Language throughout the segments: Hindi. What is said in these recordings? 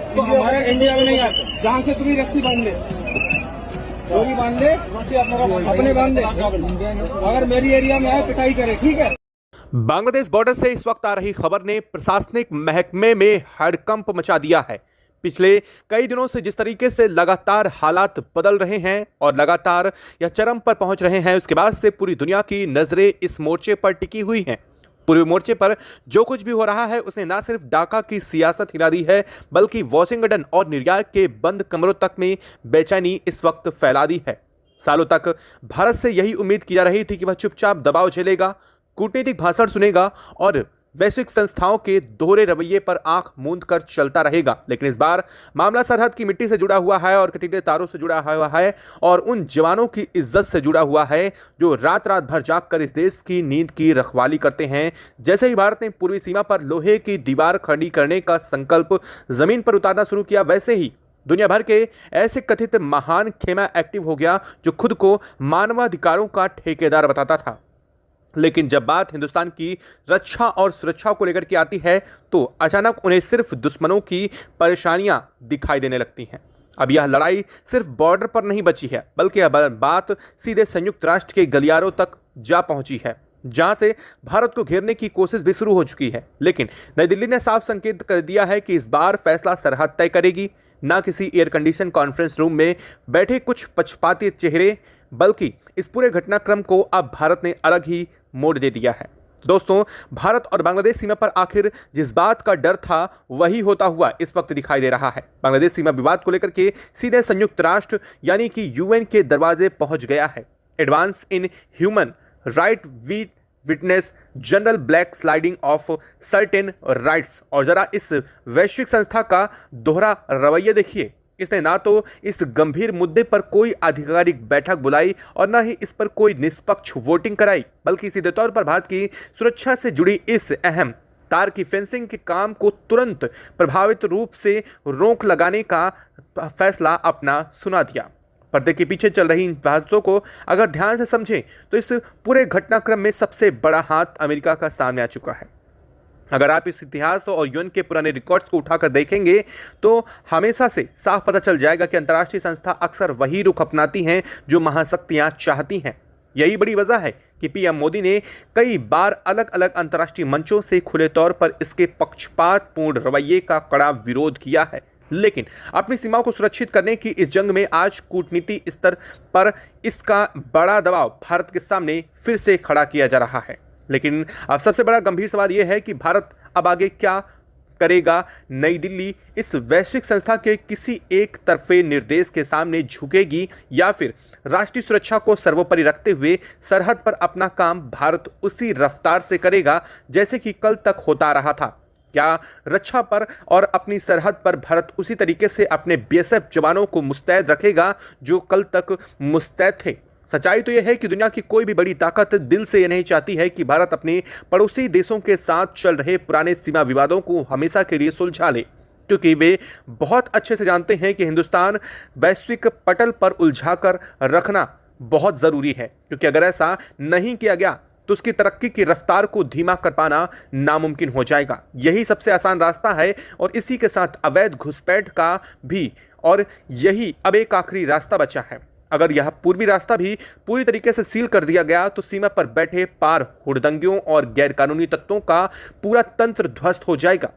तो हमारे इंडिया में नहीं आते। जहाँ से तुम्हें रस्सी बांध ले, डोरी बांध ले, अपने बांध ले, अगर मेरी एरिया में आए पिटाई करे, ठीक है। बांग्लादेश बॉर्डर से इस वक्त आ रही खबर ने प्रशासनिक महकमे में हड़कंप मचा दिया है। पिछले कई दिनों से जिस तरीके से लगातार हालात बदल रहे हैं और लगातार यह चरम पर पहुंच रहे हैं, उसके बाद से पूरी दुनिया की नजरें इस मोर्चे पर टिकी हुई हैं। पूरे मोर्चे पर जो कुछ भी हो रहा है उसने न सिर्फ ढाका की सियासत हिला दी है, बल्कि वाशिंगटन और न्यूयॉर्क के बंद कमरों तक में बेचैनी इस वक्त फैला दी है। सालों तक भारत से यही उम्मीद की जा रही थी कि वह चुपचाप दबाव झेलेगा, कूटनीतिक भाषण सुनेगा और वैश्विक संस्थाओं के दोहरे रवैये पर आंख मूंद कर चलता रहेगा। लेकिन इस बार मामला सरहद की मिट्टी से जुड़ा हुआ है और कटीले तारों से जुड़ा हुआ है और उन जवानों की इज्जत से जुड़ा हुआ है जो रात रात भर जागकर इस देश की नींद की रखवाली करते हैं। जैसे ही भारत ने पूर्वी सीमा पर लोहे की दीवार खड़ी करने का संकल्प जमीन पर उतारना शुरू किया, वैसे ही दुनिया भर के ऐसे कथित महान खेमा एक्टिव हो गया जो खुद को मानवाधिकारों का ठेकेदार बताता था। लेकिन जब बात हिंदुस्तान की रक्षा और सुरक्षा को लेकर के आती है तो अचानक उन्हें सिर्फ दुश्मनों की परेशानियां दिखाई देने लगती हैं। अब यह लड़ाई सिर्फ बॉर्डर पर नहीं बची है, बल्कि अब बात सीधे संयुक्त राष्ट्र के गलियारों तक जा पहुंची है, जहां से भारत को घेरने की कोशिश भी शुरू हो चुकी है। लेकिन नई दिल्ली ने साफ संकेत कर दिया है कि इस बार फैसला सरहद तय करेगी, ना किसी एयर कंडीशन कॉन्फ्रेंस रूम में बैठे कुछ पक्षपाती चेहरे, बल्कि इस पूरे घटनाक्रम को अब भारत ने अलग ही मोड़ दे दिया है। दोस्तों, भारत और बांग्लादेश सीमा पर आखिर जिस बात का डर था वही होता हुआ इस वक्त दिखाई दे रहा है। बांग्लादेश सीमा विवाद को लेकर के सीधे संयुक्त राष्ट्र यानी कि यूएन के दरवाजे पहुंच गया है। Advance in human right witness general black sliding of certain rights. और जरा इस वैश्विक संस्था का दोहरा रवैया देखिए। इसने ना तो इस गंभीर मुद्दे पर कोई आधिकारिक बैठक बुलाई और ना ही इस पर कोई निष्पक्ष वोटिंग कराई, बल्कि सीधे तौर पर भारत की सुरक्षा से जुड़ी इस अहम तार की फेंसिंग के काम को तुरंत प्रभावित रूप से रोक लगाने का फैसला अपना सुना दिया। पर्दे के पीछे चल रही इन बहसों को अगर ध्यान से समझें तो इस पूरे घटनाक्रम में सबसे बड़ा हाथ अमेरिका का सामने आ चुका है। अगर आप इस इतिहास और यूएन के पुराने रिकॉर्ड्स को उठाकर देखेंगे तो हमेशा से साफ पता चल जाएगा कि अंतर्राष्ट्रीय संस्था अक्सर वही रुख अपनाती हैं जो महाशक्तियां चाहती हैं। यही बड़ी वजह है कि पीएम मोदी ने कई बार अलग अलग अंतर्राष्ट्रीय मंचों से खुले तौर पर इसके पक्षपातपूर्ण रवैये का कड़ा विरोध किया है। लेकिन अपनी सीमाओं को सुरक्षित करने की इस जंग में आज कूटनीति स्तर पर इसका बड़ा दबाव भारत के सामने फिर से खड़ा किया जा रहा है। लेकिन अब सबसे बड़ा गंभीर सवाल यह है कि भारत अब आगे क्या करेगा। नई दिल्ली इस वैश्विक संस्था के किसी एक तरफे निर्देश के सामने झुकेगी या फिर राष्ट्रीय सुरक्षा को सर्वोपरि रखते हुए सरहद पर अपना काम भारत उसी रफ्तार से करेगा जैसे कि कल तक होता रहा था। क्या रक्षा पर और अपनी सरहद पर भारत उसी तरीके से अपने बीएसएफ जवानों को मुस्तैद रखेगा जो कल तक मुस्तैद थे। सच्चाई तो यह है कि दुनिया की कोई भी बड़ी ताकत दिल से यह नहीं चाहती है कि भारत अपने पड़ोसी देशों के साथ चल रहे पुराने सीमा विवादों को हमेशा के लिए सुलझा ले, क्योंकि वे बहुत अच्छे से जानते हैं कि हिंदुस्तान वैश्विक पटल पर उलझाकर रखना बहुत ज़रूरी है, क्योंकि अगर ऐसा नहीं किया गया तो उसकी तरक्की की रफ्तार को धीमा कर पाना नामुमकिन हो जाएगा। यही सबसे आसान रास्ता है और इसी के साथ अवैध घुसपैठ का भी, और यही अब एक आखिरी रास्ता बचा है। अगर यह पूर्वी रास्ता भी पूरी तरीके से सील कर दिया गया तो सीमा पर बैठे पार हुड़दंगियों और गैरकानूनी तत्वों का पूरा तंत्र ध्वस्त हो जाएगा।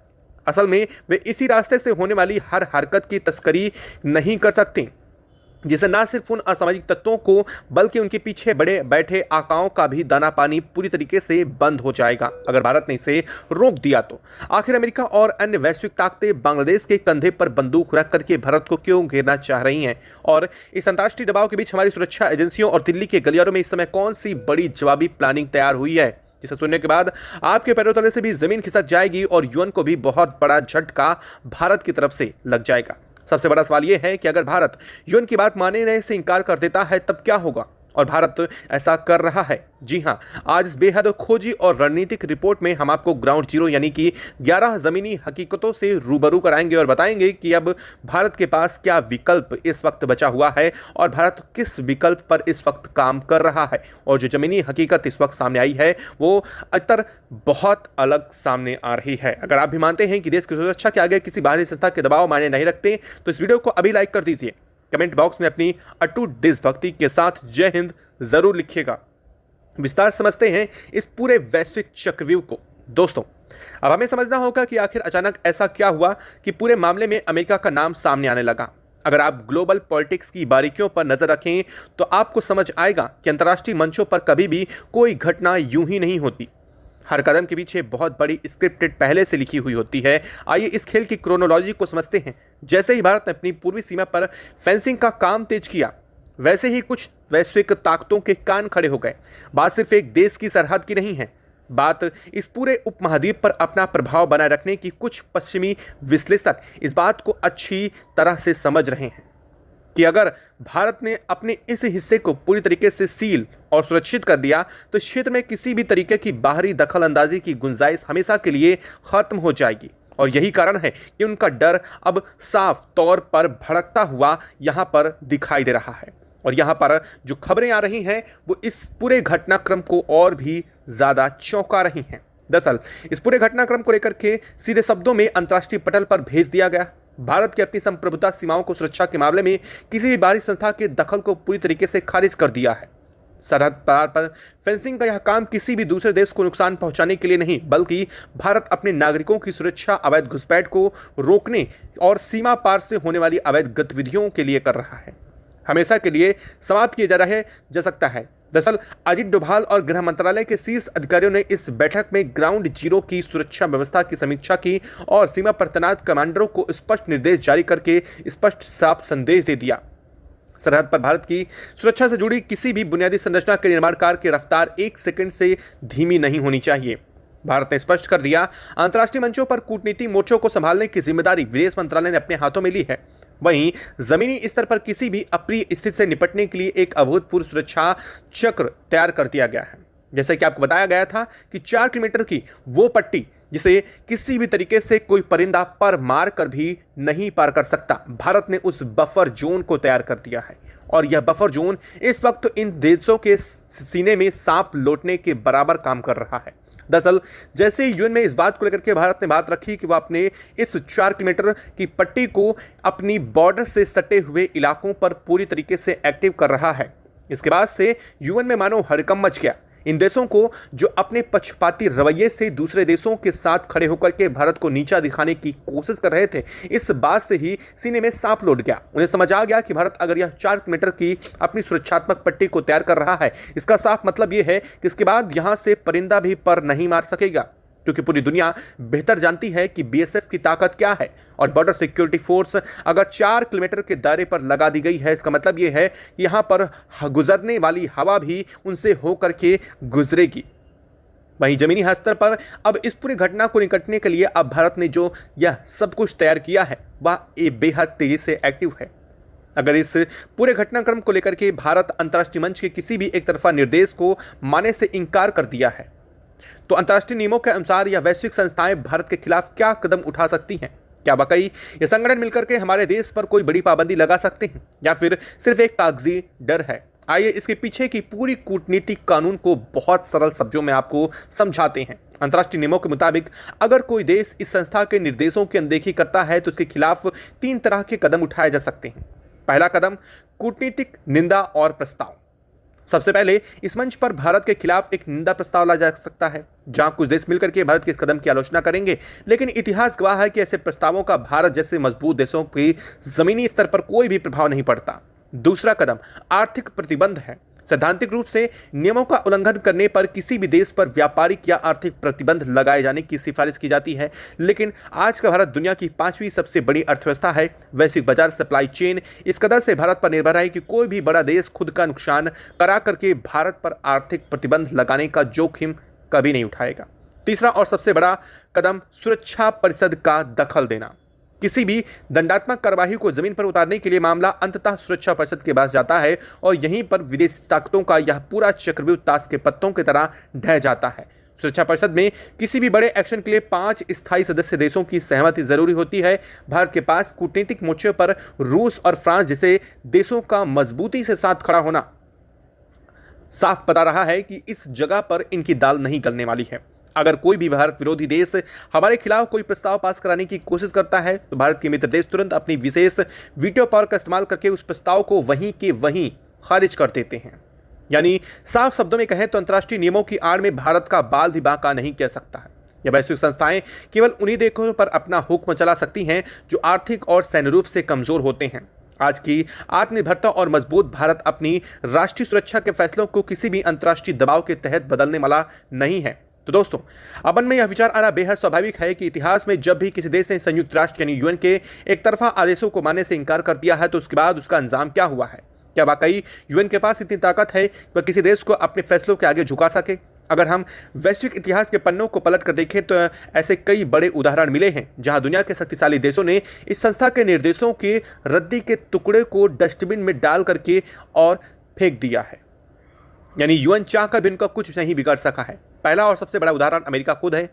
असल में वे इसी रास्ते से होने वाली हर हरकत की तस्करी नहीं कर सकते, जिसे न सिर्फ उन असामाजिक तत्वों को बल्कि उनके पीछे बड़े बैठे आकाओं का भी दाना पानी पूरी तरीके से बंद हो जाएगा। अगर भारत ने इसे रोक दिया तो आखिर अमेरिका और अन्य वैश्विक ताकतें बांग्लादेश के कंधे पर बंदूक रख करके भारत को क्यों घेरना चाह रही हैं? और इस अंतर्राष्ट्रीय दबाव के बीच हमारी सुरक्षा एजेंसियों और दिल्ली के गलियारों में इस समय कौन सी बड़ी जवाबी प्लानिंग तैयार हुई है, जिसे सुनने के बाद आपके पैरों तले से भी जमीन खिसक जाएगी और यूएन को भी बहुत बड़ा झटका भारत की तरफ से लग जाएगा। सबसे बड़ा सवाल यह है कि अगर भारत यूएन की बात मानने से इनकार कर देता है तब क्या होगा? और भारत ऐसा कर रहा है। जी हां, आज इस बेहद खोजी और रणनीतिक रिपोर्ट में हम आपको ग्राउंड जीरो यानी कि 11 जमीनी हकीकतों से रूबरू कराएंगे और बताएंगे कि अब भारत के पास क्या विकल्प इस वक्त बचा हुआ है और भारत किस विकल्प पर इस वक्त काम कर रहा है। और जो जमीनी हकीकत इस वक्त सामने आई है वो अतर बहुत अलग सामने आ रही है। अगर आप भी मानते हैं कि देश की सुरक्षा के आगे किसी बाहरी संस्था के दबाव मायने नहीं रखते तो इस वीडियो को अभी लाइक कर दीजिए। कमेंट बॉक्स में अपनी अटूट देशभक्ति के साथ जय हिंद जरूर लिखिएगा। विस्तार समझते हैं इस पूरे वैश्विक चक्रव्यूह को। दोस्तों, अब हमें समझना होगा कि आखिर अचानक ऐसा क्या हुआ कि पूरे मामले में अमेरिका का नाम सामने आने लगा। अगर आप ग्लोबल पॉलिटिक्स की बारीकियों पर नजर रखें तो आपको समझ आएगा कि अंतर्राष्ट्रीय मंचों पर कभी भी कोई घटना यूं ही नहीं होती। हर कदम के पीछे बहुत बड़ी स्क्रिप्टेड पहले से लिखी हुई होती है। आइए इस खेल की क्रोनोलॉजी को समझते हैं। जैसे ही भारत ने अपनी पूर्वी सीमा पर फेंसिंग का काम तेज किया, वैसे ही कुछ वैश्विक ताकतों के कान खड़े हो गए। बात सिर्फ एक देश की सरहद की नहीं है, बात इस पूरे उपमहाद्वीप पर अपना प्रभाव बनाए रखने की कुछ पश्चिमी विश्लेषक इस बात को अच्छी तरह से समझ रहे हैं कि अगर भारत ने अपने इस हिस्से को पूरी तरीके से सील और सुरक्षित कर दिया तो इस क्षेत्र में किसी भी तरीके की बाहरी दखल अंदाजी की गुंजाइश हमेशा के लिए खत्म हो जाएगी। और यही कारण है कि उनका डर अब साफ तौर पर भड़कता हुआ यहाँ पर दिखाई दे रहा है। और यहाँ पर जो खबरें आ रही हैं वो इस पूरे घटनाक्रम को और भी ज़्यादा चौंका रही हैं। दरअसल इस पूरे घटनाक्रम को लेकर के सीधे शब्दों में अंतर्राष्ट्रीय पटल पर भेज दिया गया। भारत की अपनी संप्रभुता सीमाओं को सुरक्षा के मामले में किसी भी बाहरी संस्था के दखल को पूरी तरीके से खारिज कर दिया है। सरहद पार पर फेंसिंग का यह काम किसी भी दूसरे देश को नुकसान पहुंचाने के लिए नहीं, बल्कि भारत अपने नागरिकों की सुरक्षा, अवैध घुसपैठ को रोकने और सीमा पार से होने वाली अवैध गतिविधियों के लिए कर रहा है। हमेशा के लिए समाप्त किया जा सकता है। दरअसल अजित डोभाल और गृह मंत्रालय के शीर्ष अधिकारियों ने इस बैठक में ग्राउंड जीरो की सुरक्षा व्यवस्था की समीक्षा की और सीमा पर तैनात कमांडरों को स्पष्ट निर्देश जारी करके स्पष्ट साफ संदेश दे दिया। सरहद पर भारत की सुरक्षा से जुड़ी किसी भी बुनियादी संरचना के निर्माण कार्य की रफ्तार 1 सेकंड से धीमी नहीं होनी चाहिए। भारत ने स्पष्ट कर दिया, अंतर्राष्ट्रीय मंचों पर कूटनीति मोर्चों को संभालने की जिम्मेदारी विदेश मंत्रालय ने अपने हाथों में ली है। वहीं जमीनी स्तर पर किसी भी अप्रिय स्थिति से निपटने के लिए एक अभूतपूर्व सुरक्षा चक्र तैयार कर दिया गया है। जैसे कि आपको बताया गया था कि 4 किलोमीटर की वो पट्टी जिसे किसी भी तरीके से कोई परिंदा पर मार कर भी नहीं पार कर सकता, भारत ने उस बफर जोन को तैयार कर दिया है। और यह बफर जोन इस वक्त इन देशों के सीने में सांप लौटने के बराबर काम कर रहा है। दरअसल जैसे यूएन में इस बात को लेकर के भारत ने बात रखी कि वह अपने इस 4 किलोमीटर की पट्टी को अपनी बॉर्डर से सटे हुए इलाकों पर पूरी तरीके से एक्टिव कर रहा है, इसके बाद से यूएन में मानो हड़कंप मच गया। इन देशों को जो अपने पक्षपाती रवैये से दूसरे देशों के साथ खड़े होकर के भारत को नीचा दिखाने की कोशिश कर रहे थे, इस बात से ही सीने में सांप लौट गया। उन्हें समझ आ गया कि भारत अगर यह 4 किलोमीटर की अपनी सुरक्षात्मक पट्टी को तैयार कर रहा है, इसका साफ मतलब यह है कि इसके बाद यहां से परिंदा भी पर नहीं मार सकेगा, क्योंकि पूरी दुनिया बेहतर जानती है कि बीएसएफ की ताकत क्या है। और बॉर्डर सिक्योरिटी फोर्स अगर 4 किलोमीटर के दायरे पर लगा दी गई है, इसका मतलब यह है कि यहाँ पर गुजरने वाली हवा भी उनसे होकर के गुजरेगी। वहीं जमीनी स्तर पर अब इस पूरी घटना को निपटने के लिए अब भारत ने जो यह सब कुछ तैयार किया है वह बेहद तेजी से एक्टिव है। अगर इस पूरे घटनाक्रम को लेकर के भारत अंतर्राष्ट्रीय मंच के किसी भी एक तरफा निर्देश को मानने से इनकार कर दिया है, तो अंतर्राष्ट्रीय नियमों के अनुसार यह वैश्विक संस्थाएं भारत के खिलाफ क्या कदम उठा सकती हैं? क्या वाकई ये संगठन मिलकर के हमारे देश पर कोई बड़ी पाबंदी लगा सकते हैं, या फिर सिर्फ एक कागजी डर है? आइए इसके पीछे की पूरी कूटनीतिक कानून को बहुत सरल शब्दों में आपको समझाते हैं। अंतर्राष्ट्रीय नियमों के मुताबिक अगर कोई देश इस संस्था के निर्देशों की अनदेखी करता है तो उसके खिलाफ 3 तरह के कदम उठाए जा सकते हैं। पहला कदम, कूटनीतिक निंदा और प्रस्ताव। सबसे पहले इस मंच पर भारत के खिलाफ एक निंदा प्रस्ताव लाया जा सकता है, जहां कुछ देश मिलकर के भारत के इस कदम की आलोचना करेंगे, लेकिन इतिहास गवाह है कि ऐसे प्रस्तावों का भारत जैसे मजबूत देशों के जमीनी स्तर पर कोई भी प्रभाव नहीं पड़ता। दूसरा कदम आर्थिक प्रतिबंध है। सैद्धांतिक रूप से नियमों का उल्लंघन करने पर किसी भी देश पर व्यापारिक या आर्थिक प्रतिबंध लगाए जाने की सिफारिश की जाती है, लेकिन आज का भारत दुनिया की 5वीं सबसे बड़ी अर्थव्यवस्था है। वैश्विक बाजार सप्लाई चेन इस कदर से भारत पर निर्भर है कि कोई भी बड़ा देश खुद का नुकसान करा करके भारत पर आर्थिक प्रतिबंध लगाने का जोखिम कभी नहीं उठाएगा। तीसरा और सबसे बड़ा कदम, सुरक्षा परिषद का दखल देना। किसी भी दंडात्मक कार्यवाही को जमीन पर उतारने के लिए मामला अंततः सुरक्षा परिषद के पास जाता है और यहीं पर विदेशी ताकतों का यह पूरा चक्रव्यूह ताश के पत्तों की तरह ढह जाता है। सुरक्षा परिषद में किसी भी बड़े एक्शन के लिए 5 स्थायी सदस्य देशों की सहमति जरूरी होती है। भारत के पास कूटनीतिक मोर्चे पर रूस और फ्रांस जैसे देशों का मजबूती से साथ खड़ा होना साफ बता रहा है कि इस जगह पर इनकी दाल नहीं गलने वाली है। अगर कोई भी भारत विरोधी देश हमारे खिलाफ कोई प्रस्ताव पास कराने की कोशिश करता है तो भारत के मित्र देश तुरंत अपनी विशेष वीटो पावर का इस्तेमाल करके उस प्रस्ताव को वहीं के वहीं खारिज कर देते हैं। यानी साफ शब्दों में कहें तो अंतर्राष्ट्रीय नियमों की आड़ में भारत का बाल भी बांका नहीं कह सकता है। यह वैश्विक संस्थाएं केवल उन्हीं देशों पर अपना हुक्म चला सकती हैं जो आर्थिक और सैन्य रूप से कमजोर होते हैं। आज की आत्मनिर्भरता और मजबूत भारत अपनी राष्ट्रीय सुरक्षा के फैसलों को किसी भी अंतर्राष्ट्रीय दबाव के तहत बदलने वाला नहीं है। तो दोस्तों, अब मन में यह विचार आना बेहद स्वाभाविक है कि इतिहास में जब भी किसी देश ने संयुक्त राष्ट्र यानी यूएन के एक तरफा आदेशों को मानने से इनकार कर दिया है तो उसके बाद उसका अंजाम क्या हुआ है। क्या वाकई यूएन के पास इतनी ताकत है कि वह किसी देश को अपने फैसलों के आगे झुका सके। अगर हम वैश्विक इतिहास के पन्नों को पलट कर देखें तो ऐसे कई बड़े उदाहरण मिले हैं जहां दुनिया के शक्तिशाली देशों ने इस संस्था के निर्देशों के रद्दी के टुकड़े को डस्टबिन में डाल करके और फेंक दिया है। यानी यूएन चाहकर भी इनका कुछ नहीं बिगाड़ सका है। पहला और सबसे बड़ा उदाहरण अमेरिका खुद है।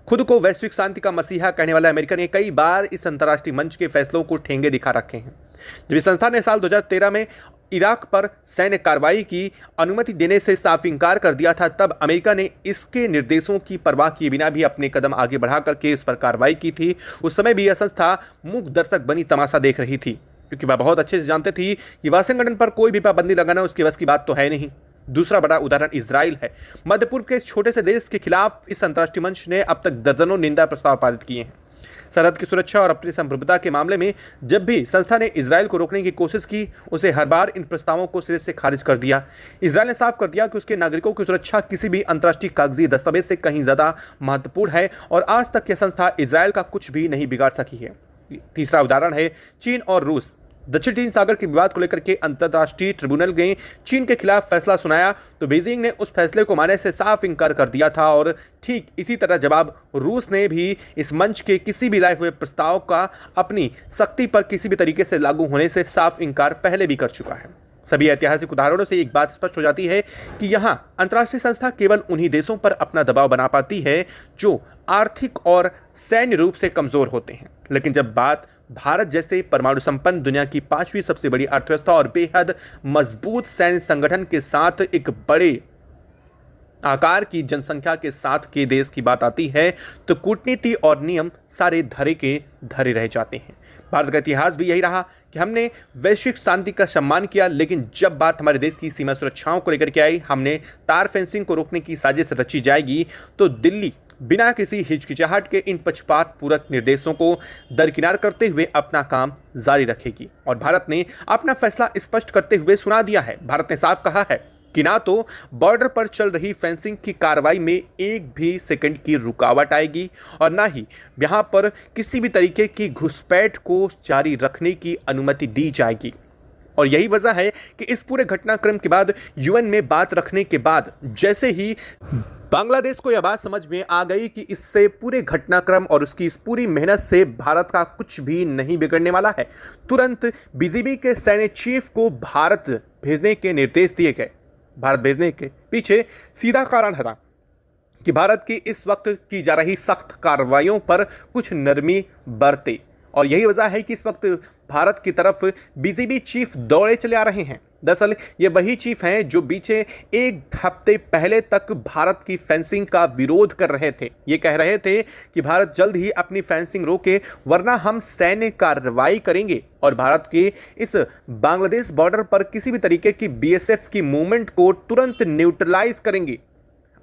खुद को वैश्विक शांति का मसीहा कहने वाला अमेरिका ने कई बार इस अंतर्राष्ट्रीय मंच के फैसलों को ठेंगे दिखा रखे हैं। जब इस संस्था ने साल 2013 में इराक पर सैन्य कार्रवाई की अनुमति देने से साफ इनकार कर दिया था, तब अमेरिका ने इसके निर्देशों की परवाह किए बिना भी अपने कदम आगे बढ़ा करके इस पर कार्रवाई की थी। उस समय भी यह संस्था मूक दर्शक बनी तमाशा देख रही थी, क्योंकि वह बहुत अच्छे से जानते थी कि वाशिंगटन पर कोई भी पाबंदी लगाना उसके बस की बात तो है नहीं। दूसरा बड़ा उदाहरण इजराइल है। मध्य पूर्व के इस छोटे से देश के खिलाफ इस अंतर्राष्ट्रीय मंच ने अब तक दर्जनों निंदा प्रस्ताव पारित किए हैं। सरहद की सुरक्षा और अपनी संप्रभुता के मामले में जब भी संस्था ने इजराइल को रोकने की कोशिश की, उसे हर बार इन प्रस्तावों को सिरे से खारिज कर दिया। इजराइल ने साफ कर दिया कि उसके नागरिकों की सुरक्षा किसी भी अंतर्राष्ट्रीय कागजी दस्तावेज से कहीं ज्यादा महत्वपूर्ण है और आज तक यह संस्था इजराइल का कुछ भी नहीं बिगाड़ सकी है। तीसरा उदाहरण है चीन और रूस। दक्षिण चीन सागर के विवाद को लेकर के अंतर्राष्ट्रीय ट्रिब्यूनल ने चीन के खिलाफ फैसला सुनाया तो बीजिंग ने उस फैसले को मानने से साफ इनकार कर दिया था और ठीक इसी तरह जवाब रूस ने भी इस मंच के किसी भी लाए हुए प्रस्ताव का अपनी शक्ति पर किसी भी तरीके से लागू होने से साफ इनकार पहले भी कर चुका है। सभी ऐतिहासिक उदाहरणों से एक बात स्पष्ट हो जाती है कि यहाँ अंतर्राष्ट्रीय संस्था केवल उन्हीं देशों पर अपना दबाव बना पाती है जो आर्थिक और सैन्य रूप से कमजोर होते हैं। लेकिन जब बात भारत जैसे परमाणु संपन्न दुनिया की 5वीं सबसे बड़ी अर्थव्यवस्था और बेहद मजबूत सैन्य संगठन के साथ एक बड़े आकार की जनसंख्या के साथ के देश की बात आती है तो कूटनीति और नियम सारे धरे के धरे रह जाते हैं। भारत का इतिहास भी यही रहा कि हमने वैश्विक शांति का सम्मान किया, लेकिन जब बात हमारे देश की सीमा सुरक्षाओं को लेकर के आई, हमने तार फेंसिंग को रोकने की साजिश रची जाएगी तो दिल्ली बिना किसी हिचकिचाहट के इन पक्षपात पूरक निर्देशों को दरकिनार करते हुए अपना काम जारी रखेगी। और भारत ने अपना फैसला स्पष्ट करते हुए सुना दिया है। भारत ने साफ कहा है कि ना तो बॉर्डर पर चल रही फेंसिंग की कार्रवाई में एक भी सेकंड की रुकावट आएगी और ना ही यहां पर किसी भी तरीके की घुसपैठ को जारी रखने की अनुमति दी जाएगी। और यही वजह है कि इस पूरे घटनाक्रम के बाद यूएन में बात रखने के बाद जैसे ही बांग्लादेश को यह बात समझ में आ गई कि इससे पूरे घटनाक्रम और उसकी इस पूरी मेहनत से भारत का कुछ भी नहीं बिगड़ने वाला है, तुरंत बीजीबी के सैन्य चीफ को भारत भेजने के निर्देश दिए गए। भारत भेजने के पीछे सीधा कारण था कि भारत की इस वक्त की जा रही सख्त कार्रवाइयों पर कुछ नरमी बरते और यही वजह है कि इस वक्त भारत की तरफ बीजीबी चीफ दौड़े चले आ रहे हैं। दरअसल ये वही चीफ हैं जो बीते एक हफ्ते पहले तक भारत की फेंसिंग का विरोध कर रहे थे। ये कह रहे थे कि भारत जल्द ही अपनी फेंसिंग रोके वरना हम सैन्य कार्रवाई करेंगे और भारत के इस बांग्लादेश बॉर्डर पर किसी भी तरीके की बीएसएफ की मूवमेंट को तुरंत न्यूट्रलाइज करेंगे।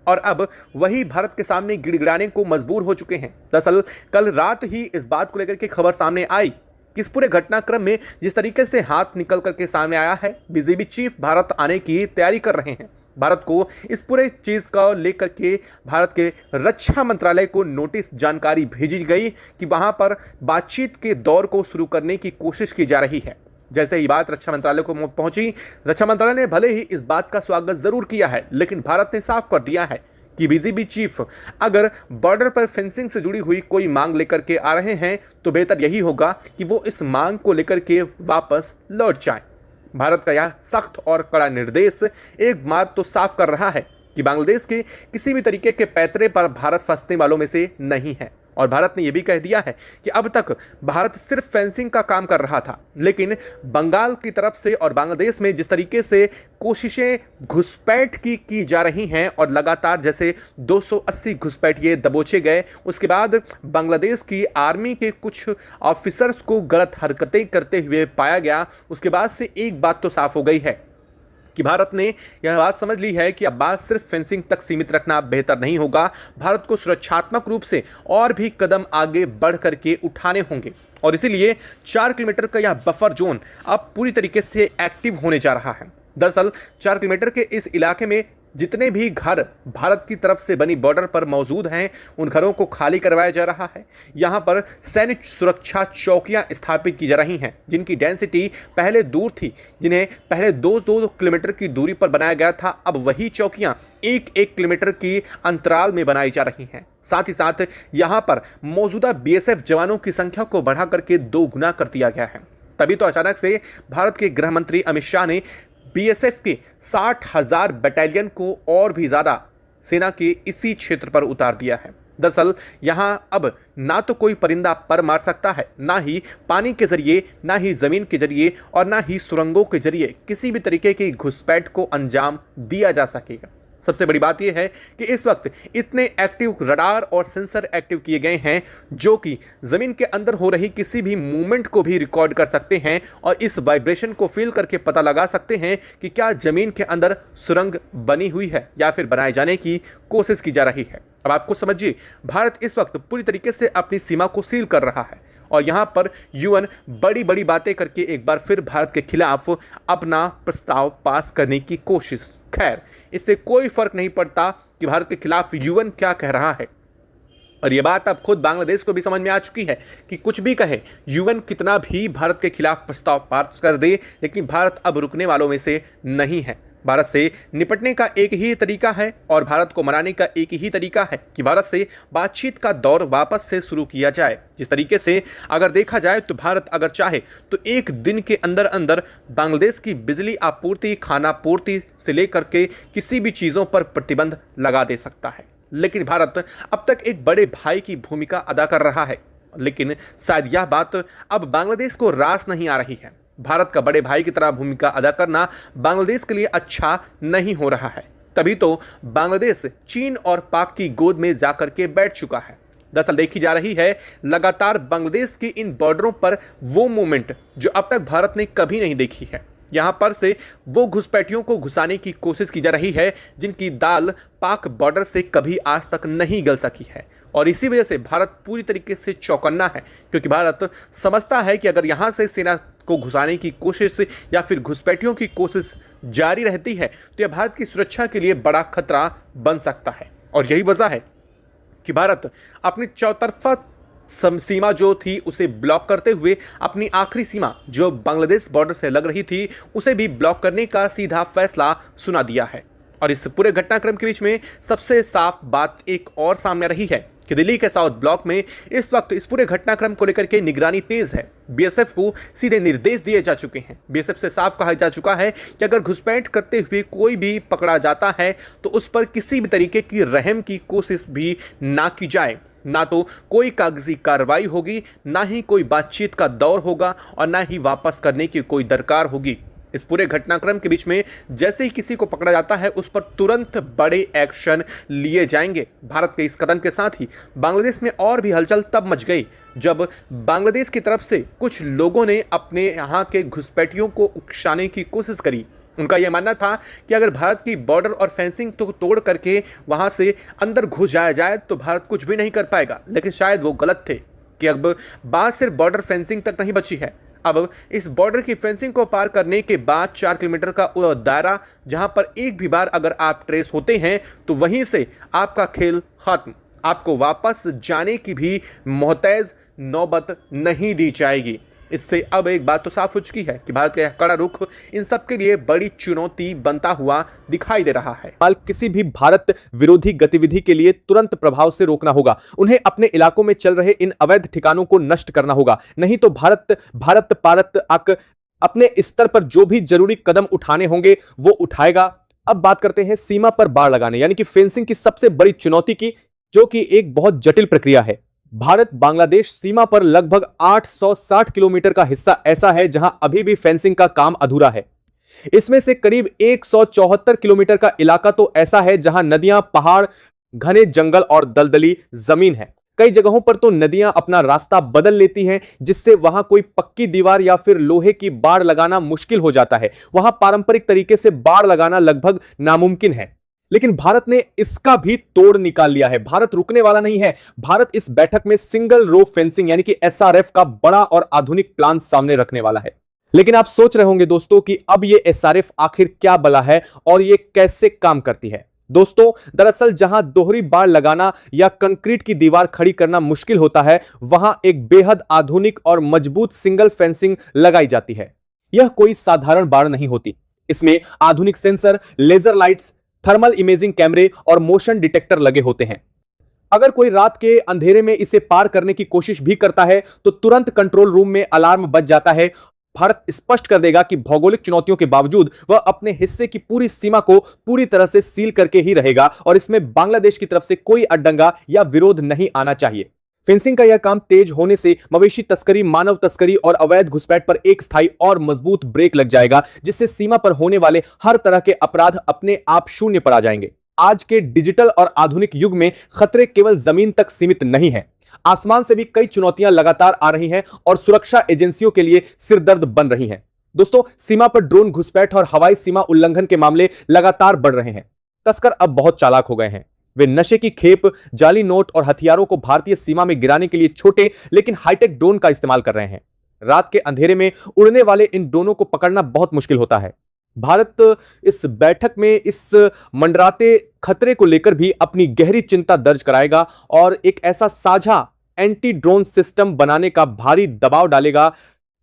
और अब वही भारत के सामने गिड़गिड़ाने को मजबूर हो चुके हैं। दरअसल कल रात ही इस बात को लेकर के खबर सामने आई कि इस पूरे घटनाक्रम में जिस तरीके से हाथ निकल करके सामने आया है, बीजीबी चीफ भारत आने की तैयारी कर रहे हैं। भारत को इस पूरे चीज़ का लेकर के भारत के रक्षा मंत्रालय को नोटिस जानकारी भेजी गई कि वहां पर बातचीत के दौर को शुरू करने की कोशिश की जा रही है। जैसे ही बात रक्षा मंत्रालय को पहुंची, रक्षा मंत्रालय ने भले ही इस बात का स्वागत जरूर किया है, लेकिन भारत ने साफ कर दिया है कि बीजीबी चीफ अगर बॉर्डर पर फेंसिंग से जुड़ी हुई कोई मांग लेकर के आ रहे हैं तो बेहतर यही होगा कि वो इस मांग को लेकर के वापस लौट जाएं। भारत का यह सख्त और कड़ा निर्देश एक बात तो साफ कर रहा है कि बांग्लादेश के किसी भी तरीके के पैतरे पर भारत फंसने वालों में से नहीं है। और भारत ने यह भी कह दिया है कि अब तक भारत सिर्फ फेंसिंग का काम कर रहा था, लेकिन बंगाल की तरफ से और बांग्लादेश में जिस तरीके से कोशिशें घुसपैठ की जा रही हैं और लगातार जैसे 280 घुसपैठिए दबोचे गए, उसके बाद बांग्लादेश की आर्मी के कुछ ऑफिसर्स को गलत हरकतें करते हुए पाया गया, उसके बाद से एक बात तो साफ हो गई है कि भारत ने यह बात समझ ली है कि अब बात सिर्फ फेंसिंग तक सीमित रखना बेहतर नहीं होगा। भारत को सुरक्षात्मक रूप से और भी कदम आगे बढ़ करके उठाने होंगे और इसीलिए 4 किलोमीटर का यह बफर जोन अब पूरी तरीके से एक्टिव होने जा रहा है। दरअसल 4 किलोमीटर के इस इलाके में जितने भी घर भारत की तरफ से बनी बॉर्डर पर मौजूद हैं, उन घरों को खाली करवाया जा रहा है। यहाँ पर सैन्य सुरक्षा चौकियाँ स्थापित की जा रही हैं, जिनकी डेंसिटी पहले दूर थी, जिन्हें पहले 2-2 किलोमीटर की दूरी पर बनाया गया था। अब वही चौकियाँ 1-1 किलोमीटर की अंतराल में बनाई जा रही हैं। साथ ही साथ यहाँ पर मौजूदा बीएसएफ जवानों की संख्या को बढ़ा करके 2 गुना कर दिया गया है। तभी तो अचानक से भारत के गृह मंत्री अमित शाह ने बीएसएफ के 60,000 बटालियन को और भी ज़्यादा सेना के इसी क्षेत्र पर उतार दिया है। दरअसल यहाँ अब ना तो कोई परिंदा पर मार सकता है, ना ही पानी के जरिए, ना ही ज़मीन के जरिए और ना ही सुरंगों के जरिए किसी भी तरीके की घुसपैठ को अंजाम दिया जा सकेगा। सबसे बड़ी बात यह है कि इस वक्त इतने एक्टिव रडार और सेंसर एक्टिव किए गए हैं जो कि ज़मीन के अंदर हो रही किसी भी मूवमेंट को भी रिकॉर्ड कर सकते हैं और इस वाइब्रेशन को फील करके पता लगा सकते हैं कि क्या ज़मीन के अंदर सुरंग बनी हुई है या फिर बनाए जाने की कोशिश की जा रही है। अब आपको समझिए, भारत इस वक्त पूरी तरीके से अपनी सीमा को सील कर रहा है और यहाँ पर यूएन बड़ी बड़ी बातें करके एक बार फिर भारत के खिलाफ अपना प्रस्ताव पास करने की कोशिश। खैर, इससे कोई फर्क नहीं पड़ता कि भारत के खिलाफ यूएन क्या कह रहा है और ये बात अब खुद बांग्लादेश को भी समझ में आ चुकी है कि कुछ भी कहे, यूएन कितना भी भारत के खिलाफ प्रस्ताव पास कर दे, लेकिन भारत अब रुकने वालों में से नहीं है। भारत से निपटने का एक ही तरीका है और भारत को मनाने का एक ही तरीका है कि भारत से बातचीत का दौर वापस से शुरू किया जाए। जिस तरीके से अगर देखा जाए तो भारत अगर चाहे तो एक दिन के अंदर अंदर बांग्लादेश की बिजली आपूर्ति, खाना आपूर्ति से लेकर के किसी भी चीज़ों पर प्रतिबंध लगा दे सकता है, लेकिन भारत अब तक एक बड़े भाई की भूमिका अदा कर रहा है। लेकिन शायद यह बात अब बांग्लादेश को रास नहीं आ रही है। भारत का बड़े भाई की तरह भूमिका अदा करना बांग्लादेश के लिए अच्छा नहीं हो रहा है। तभी तो बांग्लादेश चीन और पाक की गोद में जाकर के बैठ चुका है। दरअसल देखी जा रही है लगातार बांग्लादेश की इन बॉर्डरों पर वो मूवमेंट जो अब तक भारत ने कभी नहीं देखी है। यहाँ पर से वो घुसपैठियों को घुसाने की कोशिश की जा रही है जिनकी दाल पाक बॉर्डर से कभी आज तक नहीं गल सकी है और इसी वजह से भारत पूरी तरीके से चौकन्ना है, क्योंकि भारत समझता है कि अगर यहाँ से सेना को घुसाने की कोशिश या फिर घुसपैठियों की कोशिश जारी रहती है तो यह भारत की सुरक्षा के लिए बड़ा खतरा बन सकता है। और यही वजह है कि भारत अपनी चौतरफा सीमा जो थी उसे ब्लॉक करते हुए अपनी आखिरी सीमा जो बांग्लादेश बॉर्डर से लग रही थी उसे भी ब्लॉक करने का सीधा फैसला सुना दिया है। और इस पूरे घटनाक्रम के बीच में सबसे साफ बात एक और सामने रही है कि दिल्ली के साउथ ब्लॉक में इस वक्त इस पूरे घटनाक्रम को लेकर के निगरानी तेज है। बीएसएफ को सीधे निर्देश दिए जा चुके हैं। बीएसएफ से साफ कहा जा चुका है कि अगर घुसपैठ करते हुए कोई भी पकड़ा जाता है तो उस पर किसी भी तरीके की रहम की कोशिश भी ना की जाए। ना तो कोई कागजी कार्रवाई होगी, ना ही कोई बातचीत का दौर होगा और ना ही वापस करने की कोई दरकार होगी। इस पूरे घटनाक्रम के बीच में जैसे ही किसी को पकड़ा जाता है उस पर तुरंत बड़े एक्शन लिए जाएंगे। भारत के इस कदम के साथ ही बांग्लादेश में और भी हलचल तब मच गई जब बांग्लादेश की तरफ से कुछ लोगों ने अपने यहाँ के घुसपैठियों को उकसाने की कोशिश करी। उनका यह मानना था कि अगर भारत की बॉर्डर और फेंसिंग तो तोड़ करके वहाँ से अंदर घुस जाया जाए तो भारत कुछ भी नहीं कर पाएगा, लेकिन शायद वो गलत थे कि अब बात सिर्फ बॉर्डर फेंसिंग तक नहीं बची है। अब इस बॉर्डर की फेंसिंग को पार करने के बाद 4 किलोमीटर का दायरा जहां पर एक भी बार अगर आप ट्रेस होते हैं तो वहीं से आपका खेल खत्म। आपको वापस जाने की भी मोहताज नौबत नहीं दी जाएगी। इससे अब एक बात तो साफ हो चुकी है कि भारत का यह कड़ा रुख इन सब के लिए बड़ी चुनौती बनता हुआ दिखाई दे रहा है। किसी भी भारत विरोधी गतिविधि के लिए तुरंत प्रभाव से रोकना होगा। उन्हें अपने इलाकों में चल रहे इन अवैध ठिकानों को नष्ट करना होगा, नहीं तो भारत अपने स्तर पर जो भी जरूरी कदम उठाने होंगे वो उठाएगा। अब बात करते हैं सीमा पर बाड़ लगाने यानी कि फेंसिंग की सबसे बड़ी चुनौती की, जो कि एक बहुत जटिल प्रक्रिया है। भारत बांग्लादेश सीमा पर लगभग 860 किलोमीटर का हिस्सा ऐसा है जहां अभी भी फेंसिंग का काम अधूरा है। इसमें से करीब 174 किलोमीटर का इलाका तो ऐसा है जहां नदियां, पहाड़, घने जंगल और दलदली जमीन है। कई जगहों पर तो नदियां अपना रास्ता बदल लेती हैं, जिससे वहां कोई पक्की दीवार या फिर लोहे की बाड़ लगाना मुश्किल हो जाता है। वहां पारंपरिक तरीके से बाड़ लगाना लगभग नामुमकिन है। लेकिन भारत ने इसका भी तोड़ निकाल लिया है। भारत रुकने वाला नहीं है। भारत इस बैठक में सिंगल रो फेंसिंग यानी कि एसआरएफ का बड़ा और आधुनिक प्लान सामने रखने वाला है। लेकिन आप सोच रहे होंगे दोस्तों कि अब ये एसआरएफ आखिर क्या बला है और ये कैसे काम करती है। दोस्तों, दरअसल जहां दोहरी बाड़ लगाना या कंक्रीट की दीवार खड़ी करना मुश्किल होता है, वहां एक बेहद आधुनिक और मजबूत सिंगल फेंसिंग लगाई जाती है। यह कोई साधारण बाड़ नहीं होती। इसमें आधुनिक sensor, laser lights, thermal imaging कैमरे और मोशन डिटेक्टर लगे होते हैं। अगर कोई रात के अंधेरे में इसे पार करने की कोशिश भी करता है तो तुरंत कंट्रोल रूम में अलार्म बज जाता है। भारत स्पष्ट कर देगा कि भौगोलिक चुनौतियों के बावजूद वह अपने हिस्से की पूरी सीमा को पूरी तरह से सील करके ही रहेगा और इसमें बांग्लादेश की तरफ से कोई अड्डंगा या विरोध नहीं आना चाहिए। फेंसिंग का यह काम तेज होने से मवेशी तस्करी, मानव तस्करी और अवैध घुसपैठ पर एक स्थायी और मजबूत ब्रेक लग जाएगा, जिससे सीमा पर होने वाले हर तरह के अपराध अपने आप शून्य पर आ जाएंगे। आज के डिजिटल और आधुनिक युग में खतरे केवल जमीन तक सीमित नहीं है, आसमान से भी कई चुनौतियां लगातार आ रही हैं और सुरक्षा एजेंसियों के लिए सिरदर्द बन रही हैं। दोस्तों, सीमा पर ड्रोन घुसपैठ और हवाई सीमा उल्लंघन के मामले लगातार बढ़ रहे हैं। तस्कर अब बहुत चालाक हो गए हैं। वे नशे की खेप, जाली नोट और हथियारों को भारतीय सीमा में गिराने के लिए छोटे लेकिन हाईटेक ड्रोन का इस्तेमाल कर रहे हैं। रात के अंधेरे में उड़ने वाले इन ड्रोनों को पकड़ना बहुत मुश्किल होता है। भारत इस बैठक में इस मंडराते खतरे को लेकर भी अपनी गहरी चिंता दर्ज कराएगा और एक ऐसा साझा एंटी ड्रोन सिस्टम बनाने का भारी दबाव डालेगा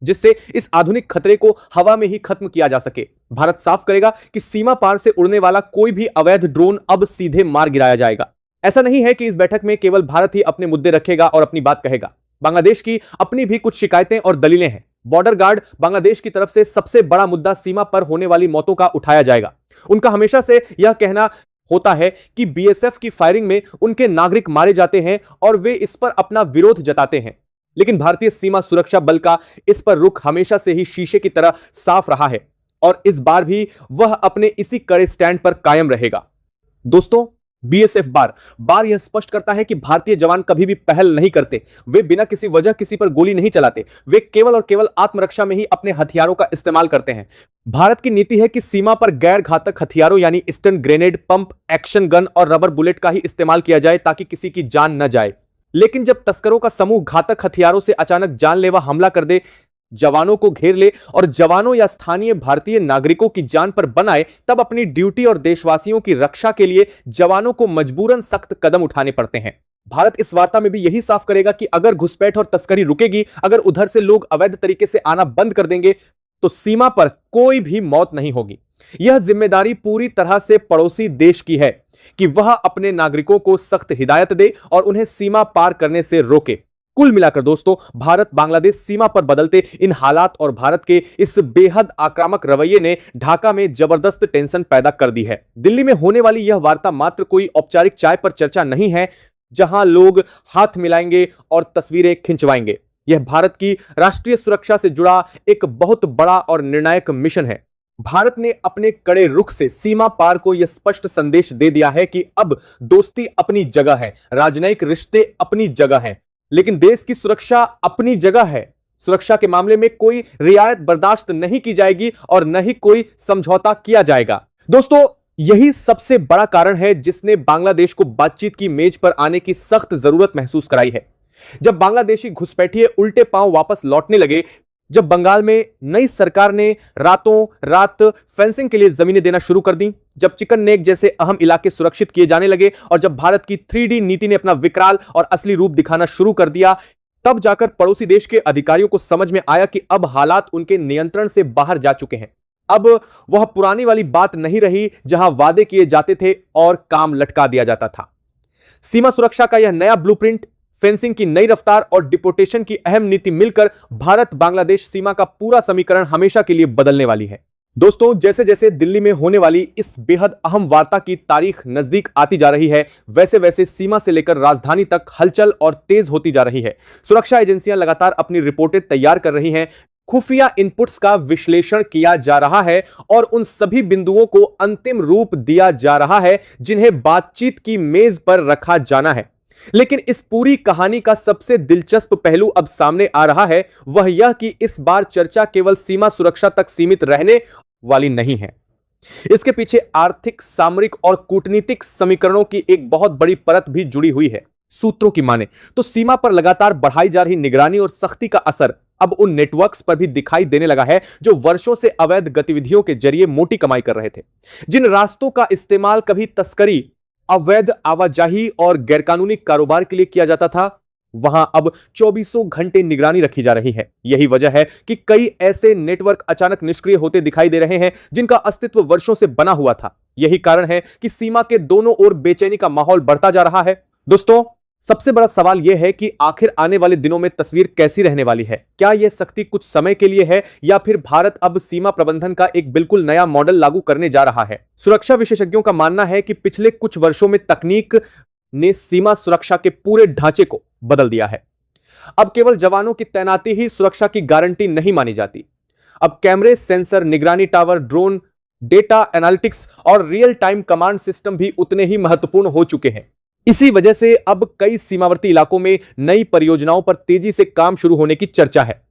जिससे इस आधुनिक खतरे को हवा में ही खत्म किया जा सके। भारत साफ करेगा कि सीमा पार से उड़ने वाला कोई भी अवैध ड्रोन अब सीधे मार गिराया जाएगा। ऐसा नहीं है कि इस बैठक में केवल भारत ही अपने मुद्दे रखेगा और अपनी बात कहेगा। बांग्लादेश की अपनी भी कुछ शिकायतें और दलीलें हैं। बॉर्डर गार्ड बांग्लादेश की तरफ से सबसे बड़ा मुद्दा सीमा पर होने वाली मौतों का उठाया जाएगा। उनका हमेशा से यह कहना होता है कि बीएसएफ की फायरिंग में उनके नागरिक मारे जाते हैं और वे इस पर अपना विरोध जताते हैं। लेकिन भारतीय सीमा सुरक्षा बल का इस पर रुख हमेशा से ही शीशे की तरह साफ रहा है और इस बार भी वह अपने इसी कड़े स्टैंड पर कायम रहेगा। दोस्तों, बीएसएफ बार यह स्पष्ट करता है कि भारतीय जवान कभी भी पहल नहीं करते। वे बिना किसी वजह किसी पर गोली नहीं चलाते। वे केवल और केवल आत्मरक्षा में ही अपने हथियारों का इस्तेमाल करते हैं। भारत की नीति है कि सीमा पर गैर घातक हथियारों यानी stun grenade, pump, action gun और रबर बुलेट का ही इस्तेमाल किया जाए ताकि किसी की जान न जाए। लेकिन जब तस्करों का समूह घातक हथियारों से अचानक जानलेवा हमला कर दे, जवानों को घेर ले और जवानों या स्थानीय भारतीय नागरिकों की जान पर बन आए, तब अपनी ड्यूटी और देशवासियों की रक्षा के लिए जवानों को मजबूरन सख्त कदम उठाने पड़ते हैं। भारत इस वार्ता में भी यही साफ करेगा कि अगर घुसपैठ और तस्करी रुकेगी, अगर उधर से लोग अवैध तरीके से आना बंद कर देंगे, तो सीमा पर कोई भी मौत नहीं होगी। यह जिम्मेदारी पूरी तरह से पड़ोसी देश की है कि वह अपने नागरिकों को सख्त हिदायत दे और उन्हें सीमा पार करने से रोके। कुल मिलाकर दोस्तों, भारत बांग्लादेश सीमा पर बदलते इन हालात और भारत के इस बेहद आक्रामक रवैये ने ढाका में जबरदस्त टेंशन पैदा कर दी है। दिल्ली में होने वाली यह वार्ता मात्र कोई औपचारिक चाय पर चर्चा नहीं है जहां लोग हाथ मिलाएंगे और तस्वीरें खिंचवाएंगे। यह भारत की राष्ट्रीय सुरक्षा से जुड़ा एक बहुत बड़ा और निर्णायक मिशन है। भारत ने अपने कड़े रुख से सीमा पार को यह स्पष्ट संदेश दे दिया है कि अब दोस्ती अपनी जगह है, राजनयिक रिश्ते अपनी जगह हैं, लेकिन देश की सुरक्षा अपनी जगह है। सुरक्षा के मामले में कोई रियायत बर्दाश्त नहीं की जाएगी और न ही कोई समझौता किया जाएगा। दोस्तों, यही सबसे बड़ा कारण है जिसने बांग्लादेश को बातचीत की मेज पर आने की सख्त जरूरत महसूस कराई है। जब बांग्लादेशी घुसपैठिए उल्टे पांव वापस लौटने लगे, जब बंगाल में नई सरकार ने रातों रात फेंसिंग के लिए जमीनें देना शुरू कर दी, जब चिकन नेक जैसे अहम इलाके सुरक्षित किए जाने लगे और जब भारत की 3D नीति ने अपना विकराल और असली रूप दिखाना शुरू कर दिया, तब जाकर पड़ोसी देश के अधिकारियों को समझ में आया कि अब हालात उनके नियंत्रण से बाहर जा चुके हैं। अब वह पुरानी वाली बात नहीं रही जहां वादे किए जाते थे और काम लटका दिया जाता था। सीमा सुरक्षा का यह नया ब्लूप्रिंट, फेंसिंग की नई रफ्तार और डिपोर्टेशन की अहम नीति मिलकर भारत बांग्लादेश सीमा का पूरा समीकरण हमेशा के लिए बदलने वाली है। दोस्तों, जैसे जैसे दिल्ली में होने वाली इस बेहद अहम वार्ता की तारीख नजदीक आती जा रही है, वैसे वैसे सीमा से लेकर राजधानी तक हलचल और तेज होती जा रही है। सुरक्षा एजेंसियां लगातार अपनी रिपोर्टें तैयार कर रही हैं, खुफिया इनपुट्स का विश्लेषण किया जा रहा है और उन सभी बिंदुओं को अंतिम रूप दिया जा रहा है जिन्हें बातचीत की मेज पर रखा जाना है। लेकिन इस पूरी कहानी का सबसे दिलचस्प पहलू अब सामने आ रहा है, वह यह कि इस बार चर्चा केवल सीमा सुरक्षा तक सीमित रहने वाली नहीं है। इसके पीछे आर्थिक, सामरिक और कूटनीतिक समीकरणों की एक बहुत बड़ी परत भी जुड़ी हुई है। सूत्रों की माने तो सीमा पर लगातार बढ़ाई जा रही निगरानी और सख्ती का असर अब उन नेटवर्क्स पर भी दिखाई देने लगा है जो वर्षों से अवैध गतिविधियों के जरिए मोटी कमाई कर रहे थे। जिन रास्तों का इस्तेमाल कभी तस्करी, अवैध आवाजाही और गैरकानूनी कारोबार के लिए किया जाता था, वहां अब 24 घंटे निगरानी रखी जा रही है। यही वजह है कि कई ऐसे नेटवर्क अचानक निष्क्रिय होते दिखाई दे रहे हैं जिनका अस्तित्व वर्षों से बना हुआ था। यही कारण है कि सीमा के दोनों ओर बेचैनी का माहौल बढ़ता जा रहा है। दोस्तों, सबसे बड़ा सवाल यह है कि आखिर आने वाले दिनों में तस्वीर कैसी रहने वाली है। क्या यह सख्ती कुछ समय के लिए है या फिर भारत अब सीमा प्रबंधन का एक बिल्कुल नया मॉडल लागू करने जा रहा है। सुरक्षा विशेषज्ञों का मानना है कि पिछले कुछ वर्षों में तकनीक ने सीमा सुरक्षा के पूरे ढांचे को बदल दिया है। अब केवल जवानों की तैनाती ही सुरक्षा की गारंटी नहीं मानी जाती। अब कैमरे, सेंसर, निगरानी टावर, ड्रोन, डेटा एनालिटिक्स और रियल टाइम कमांड सिस्टम भी उतने ही महत्वपूर्ण हो चुके हैं। इसी वजह से अब कई सीमावर्ती इलाकों में नई परियोजनाओं पर तेजी से काम शुरू होने की चर्चा है।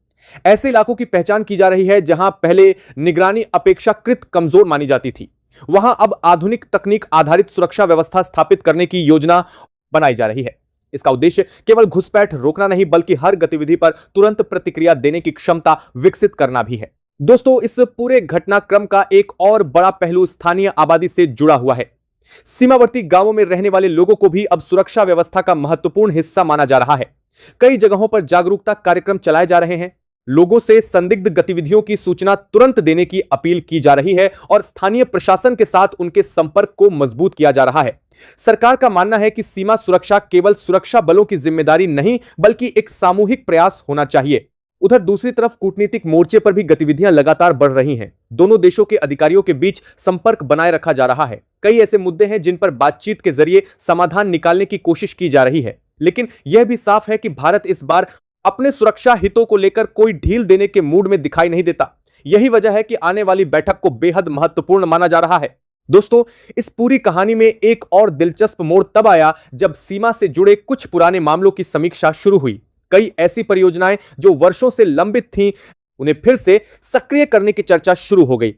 ऐसे इलाकों की पहचान की जा रही है जहां पहले निगरानी अपेक्षाकृत कमजोर मानी जाती थी। वहां अब आधुनिक तकनीक आधारित सुरक्षा व्यवस्था स्थापित करने की योजना बनाई जा रही है। इसका उद्देश्य केवल घुसपैठ रोकना नहीं बल्कि हर गतिविधि पर तुरंत प्रतिक्रिया देने की क्षमता विकसित करना भी है। दोस्तों, इस पूरे घटनाक्रम का एक और बड़ा पहलू स्थानीय आबादी से जुड़ा हुआ है। सीमावर्ती गांवों में रहने वाले लोगों को भी अब सुरक्षा व्यवस्था का महत्वपूर्ण हिस्सा माना जा रहा है। कई जगहों पर जागरूकता कार्यक्रम चलाए जा रहे हैं। लोगों से संदिग्ध गतिविधियों की सूचना तुरंत देने की अपील की जा रही है और स्थानीय प्रशासन के साथ उनके संपर्क को मजबूत किया जा रहा है। सरकार का मानना है कि सीमा सुरक्षा केवल सुरक्षा बलों की जिम्मेदारी नहीं बल्कि एक सामूहिक प्रयास होना चाहिए। उधर दूसरी तरफ कूटनीतिक मोर्चे पर भी गतिविधियां लगातार बढ़ रही हैं। दोनों देशों के अधिकारियों के बीच संपर्क बनाए रखा जा रहा है। कई ऐसे मुद्दे हैं जिन पर बातचीत के जरिए समाधान निकालने की कोशिश की जा रही है। लेकिन यह भी साफ है कि भारत इस बार अपने सुरक्षा हितों को लेकर कोई ढील देने के मूड में दिखाई नहीं देता। यही वजह है कि आने वाली बैठक को बेहद महत्वपूर्ण माना जा रहा है। दोस्तों, इस पूरी कहानी में एक और दिलचस्प मोड़ तब आया जब सीमा से जुड़े कुछ पुराने मामलों की समीक्षा शुरू हुई। कई ऐसी परियोजनाएं जो वर्षों से लंबित थीं, उन्हें फिर से सक्रिय करने की चर्चा शुरू हो गई।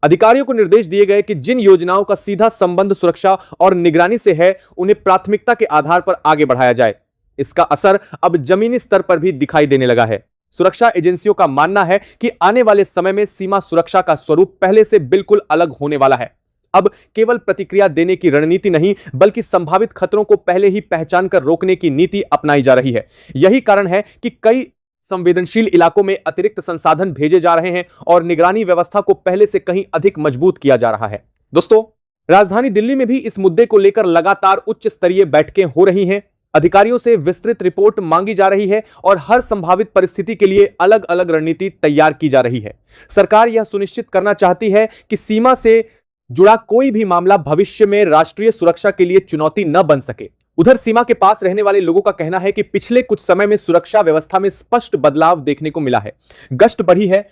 अधिकारियों को निर्देश दिए गए कि जिन योजनाओं का सीधा संबंध सुरक्षा और निगरानी से है, उन्हें प्राथमिकता के आधार पर आगे बढ़ाया जाए। इसका असर अब जमीनी स्तर पर भी दिखाई देने लगा है। सुरक्षा एजेंसियों का मानना है कि आने वाले समय में सीमा सुरक्षा का स्वरूप पहले से बिल्कुल अलग होने वाला है। अब केवल प्रतिक्रिया देने की रणनीति नहीं बल्कि संभावित खतरों को पहले ही पहचान कर रोकने की नीति अपनाई जा रही है। यही कारण है कि कई संवेदनशील इलाकों में अतिरिक्त संसाधन भेजे जा रहे हैं और निगरानी व्यवस्था को पहले से कहीं अधिक मजबूत किया जा रहा है। दोस्तों, राजधानी दिल्ली में भी इस मुद्दे को लेकर लगातार उच्च स्तरीय बैठकें हो रही हैं। अधिकारियों से विस्तृत रिपोर्ट मांगी जा रही है और हर संभावित परिस्थिति के लिए अलग अलग रणनीति तैयार की जा रही है। सरकार यह सुनिश्चित करना चाहती है कि सीमा से जुड़ा कोई भी मामला भविष्य में राष्ट्रीय सुरक्षा के लिए चुनौती न बन सके। उधर सीमा के पास रहने वाले लोगों का कहना है कि पिछले कुछ समय में सुरक्षा व्यवस्था में स्पष्ट बदलाव देखने को मिला है। गश्त बढ़ी है,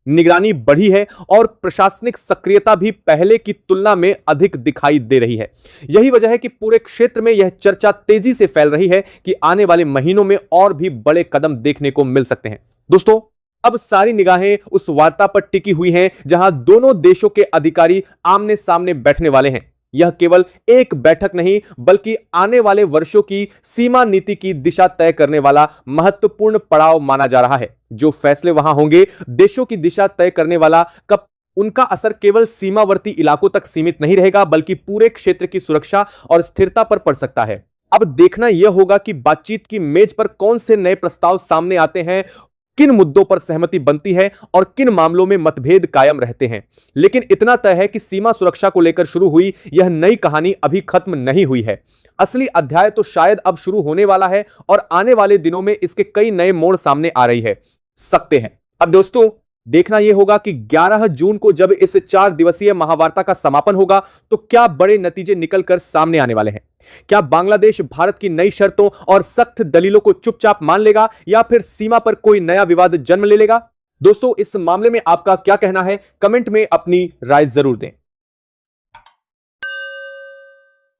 निगरानी बढ़ी है और प्रशासनिक सक्रियता भी पहले की तुलना में अधिक दिखाई दे रही है। यही वजह है कि पूरे क्षेत्र में यह चर्चा तेजी से फैल रही है कि आने वाले महीनों में और भी बड़े कदम देखने को मिल सकते हैं। दोस्तों, अब सारी निगाहें उस वार्ता पर टिकी हुई हैं जहां दोनों देशों के अधिकारी आमने सामने बैठने वाले हैं। यह केवल एक बैठक नहीं बल्कि आने वाले वर्षों की सीमा नीति की दिशा तय करने वाला महत्वपूर्ण पड़ाव माना जा रहा है। जो फैसले वहां होंगे, देशों की दिशा तय करने वाला कब उनका असर केवल सीमावर्ती इलाकों तक सीमित नहीं रहेगा बल्कि पूरे क्षेत्र की सुरक्षा और स्थिरता पर पड़ सकता है। अब देखना यह होगा कि बातचीत की मेज पर कौन से नए प्रस्ताव सामने आते हैं, किन मुद्दों पर सहमति बनती है और किन मामलों में मतभेद कायम रहते हैं। लेकिन इतना तय है कि सीमा सुरक्षा को लेकर शुरू हुई यह नई कहानी अभी खत्म नहीं हुई है। असली अध्याय तो शायद अब शुरू होने वाला है और आने वाले दिनों में इसके कई नए मोड़ सामने आ रही है सकते हैं। अब दोस्तों देखना यह होगा कि 11 जून को जब इस 4 दिवसीय महावार्ता का समापन होगा तो क्या बड़े नतीजे निकलकर सामने आने वाले हैं। क्या बांग्लादेश भारत की नई शर्तों और सख्त दलीलों को चुपचाप मान लेगा या फिर सीमा पर कोई नया विवाद जन्म ले लेगा। दोस्तों इस मामले में आपका क्या कहना है, कमेंट में अपनी राय जरूर दें।